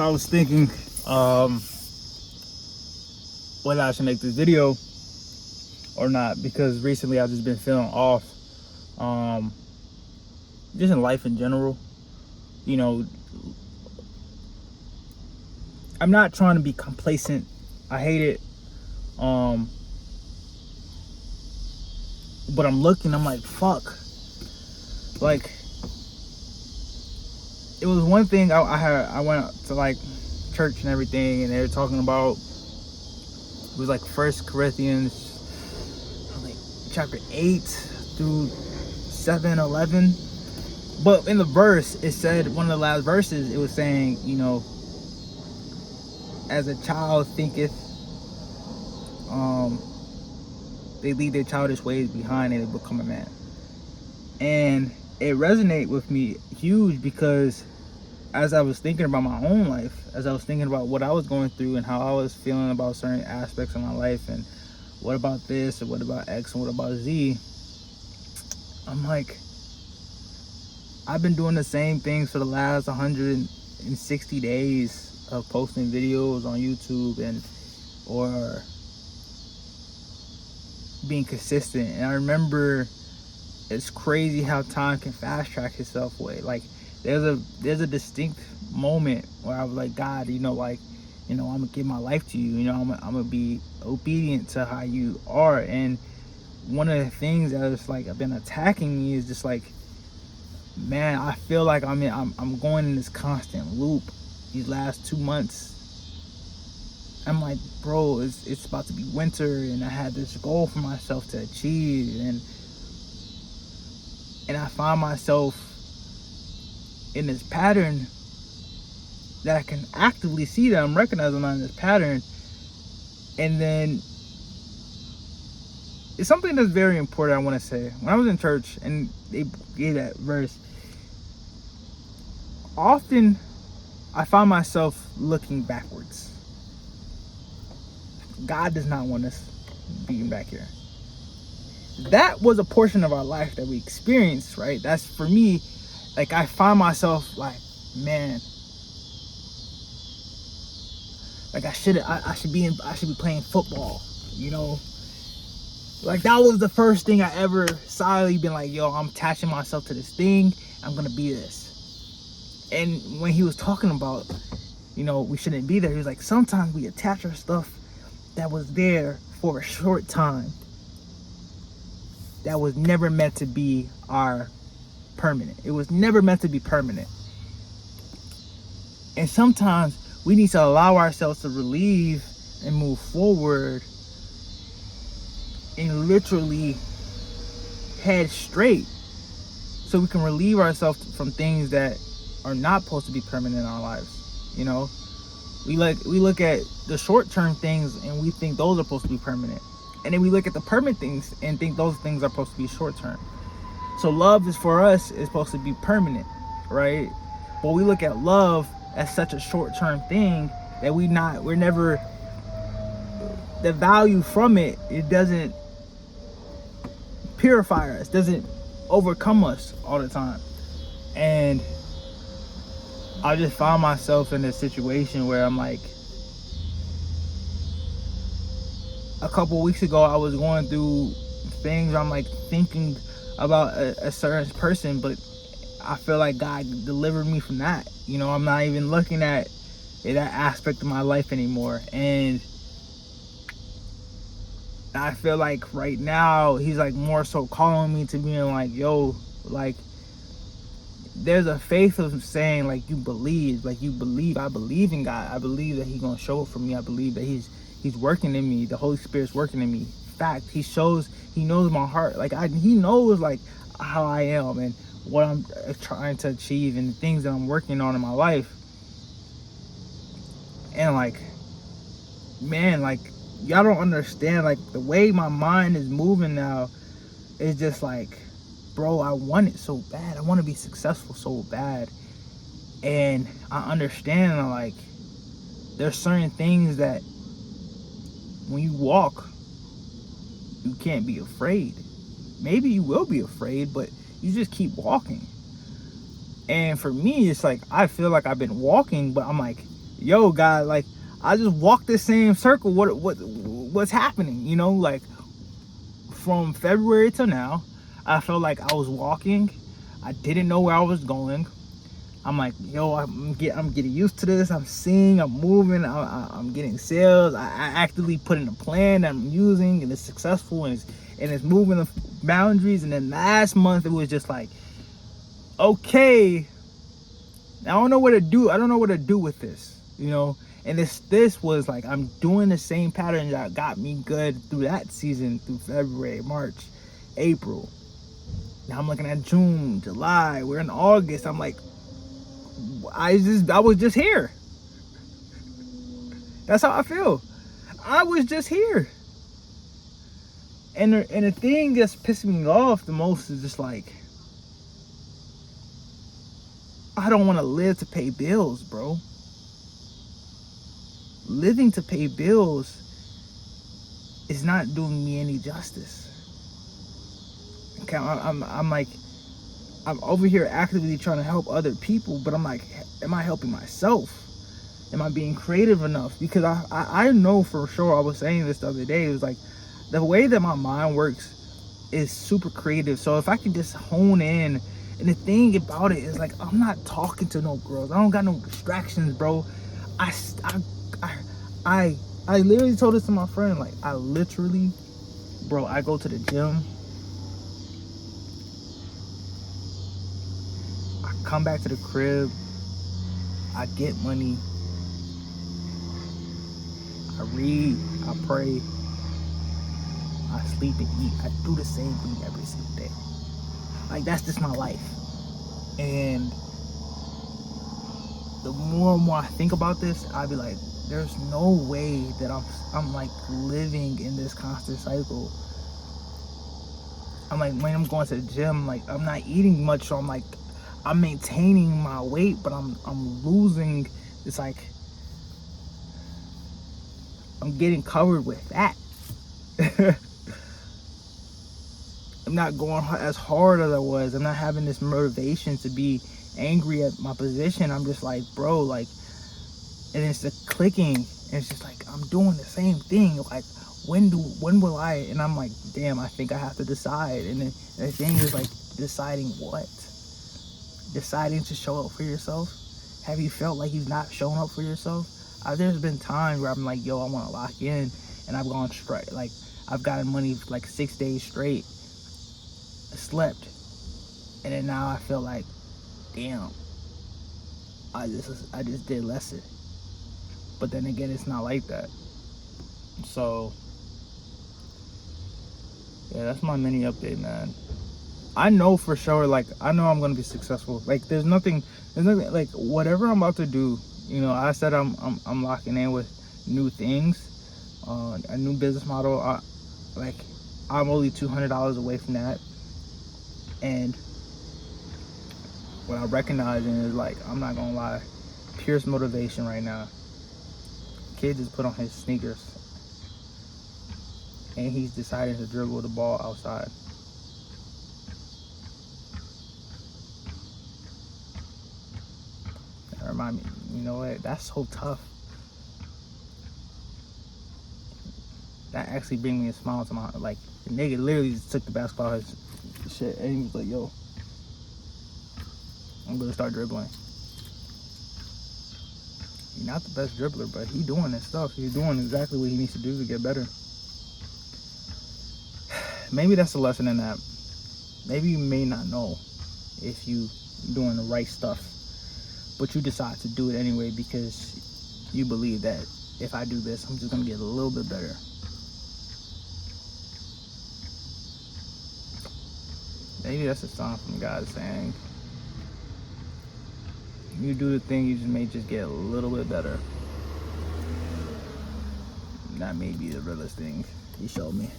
So I was thinking whether I should make this video or not, because recently I've just been feeling off, just in life in general. You know, I'm not trying to be complacent. I hate it. But I'm looking, I'm like, fuck. Like, it was one thing I went to like church and everything, and they were talking about, it was like 1 Corinthians like chapter 8 through 7:11. But in the verse, it said, one of the last verses, it was saying, you know, as a child thinketh, they leave their childish ways behind and they become a man. And it resonated with me huge, because as I was thinking about my own life, as I was thinking about what I was going through and how I was feeling about certain aspects of my life, and what about this, and what about X, and what about Z, I'm like, I've been doing the same things for the last 160 days of posting videos on YouTube or being consistent. And I remember, it's crazy how time can fast track itself away. Like, there's a distinct moment where I was like, God, I'm gonna give my life to you. I'm gonna be obedient to how you are. And one of the things that is like, I've been attacking me is just like, man, I feel like I'm going in this constant loop these last 2 months. I'm like, bro, it's about to be winter, and I had this goal for myself to achieve, and I find myself in this pattern that I can actively see that I'm recognizing I'm in this pattern. And then it's something that's very important I want to say. When I was in church and they gave that verse, often I find myself looking backwards. God does not want us being back here. That was a portion of our life that we experienced, right? That's, for me, like, I find myself like, man, like I should be playing football, Like, that was the first thing I ever solidly been like, yo, I'm attaching myself to this thing, I'm gonna be this. And when he was talking about, we shouldn't be there, he was like, sometimes we attach our stuff that was there for a short time, that was never meant to be our permanent. It was never meant to be permanent. And sometimes we need to allow ourselves to relieve and move forward and literally head straight, so we can relieve ourselves from things that are not supposed to be permanent in our lives. We look at the short-term things and we think those are supposed to be permanent, and then we look at the permanent things and think those things are supposed to be short-term. So love is, for us, is supposed to be permanent, right? But we look at love as such a short-term thing that we're never, the value from it doesn't purify us, doesn't overcome us all the time. And I just found myself in a situation where I'm like, a couple weeks ago I was going through things where I'm like thinking about a certain person, but I feel like God delivered me from that. I'm not even looking at that aspect of my life anymore. And I feel like right now he's like more so calling me to being like, yo, like, there's a faith of saying, like, you believe, I believe in God. I believe that he's gonna show up for me. I believe that he's working in me. The Holy Spirit's working in me. Fact, he knows my heart. Like, he knows, like, how I am and what I'm trying to achieve and the things that I'm working on in my life. And like, man, like, y'all don't understand, like, the way my mind is moving now is just like, bro, I want it so bad. I want to be successful so bad. And I understand, like, there's certain things that when you walk, you can't be afraid. Maybe you will be afraid, but you just keep walking. And for me, it's like, I feel like I've been walking, but I'm like, yo, God, like I just walked the same circle. What's happening? You know, like from February till now, I felt like I was walking. I didn't know where I was going. I'm like, yo, I'm getting used to this. I'm seeing, I'm moving, I'm getting sales. I actively put in a plan that I'm using, and it's successful, and it's moving the boundaries. And then last month it was just like, okay, I don't know what to do. I don't know what to do with this, you know. And this was like, I'm doing the same pattern that got me good through that season, through February, March, April. Now I'm looking at June, July. We're in August. I'm like, I was just here. That's how I feel. I was just here. And the thing that's pissing me off the most is just like, I don't want to live to pay bills, bro. Living to pay bills is not doing me any justice. Okay, I'm like, I'm over here actively trying to help other people, but I'm like, am I helping myself? Am I being creative enough? Because I know for sure, I was saying this the other day, it was like, the way that my mind works is super creative. So if I can just hone in, and the thing about it is like, I'm not talking to no girls. I don't got no distractions, bro. I literally told this to my friend, like, I literally, bro, I go to the gym, I come back to the crib, I get money, I read, I pray, I sleep and eat. I do the same thing every single day. Like, that's just my life. And the more and more I think about this, I'll be like, there's no way that I'm like living in this constant cycle. I'm like, when I'm going to the gym, like, I'm not eating much, so I'm like, I'm maintaining my weight, but I'm losing. It's like I'm getting covered with fat. I'm not going as hard as I was. I'm not having this motivation to be angry at my position. I'm just like, bro, like, and it's the clicking, and it's just like, I'm doing the same thing. Like, when will I? And I'm like, damn, I think I have to decide. And then the thing is like, deciding what? Deciding to show up for yourself? Have you felt like you've not shown up for yourself? There's been times where I'm like, yo, I want to lock in, and I've gone straight. Like, I've gotten money for like 6 days straight. I slept, and then now I feel like, damn, I just did lesser. But then again, it's not like that. So yeah, that's my mini update, man. I know for sure, like, I know I'm gonna be successful. Like, there's nothing like, whatever I'm about to do, you know, I said I'm locking in with new things, a new business model. Like, I'm only $200 away from that. And what I'm recognizing is, like, I'm not gonna lie, pure motivation right now. Kid just put on his sneakers, and he's decided to dribble the ball outside. That remind me, you know what? That's so tough. That actually brings me a smile to my heart. Like, the nigga literally just took the basketball out of his shit, and he was like, yo, I'm gonna start dribbling. He's not the best dribbler, but he's doing his stuff. He's doing exactly what he needs to do to get better. Maybe that's a lesson in that. Maybe you may not know if you doing the right stuff, but you decide to do it anyway because you believe that if I do this, I'm just gonna get a little bit better. Maybe that's a sign from God saying, you do the thing, you just may just get a little bit better. That may be the realest thing he showed me.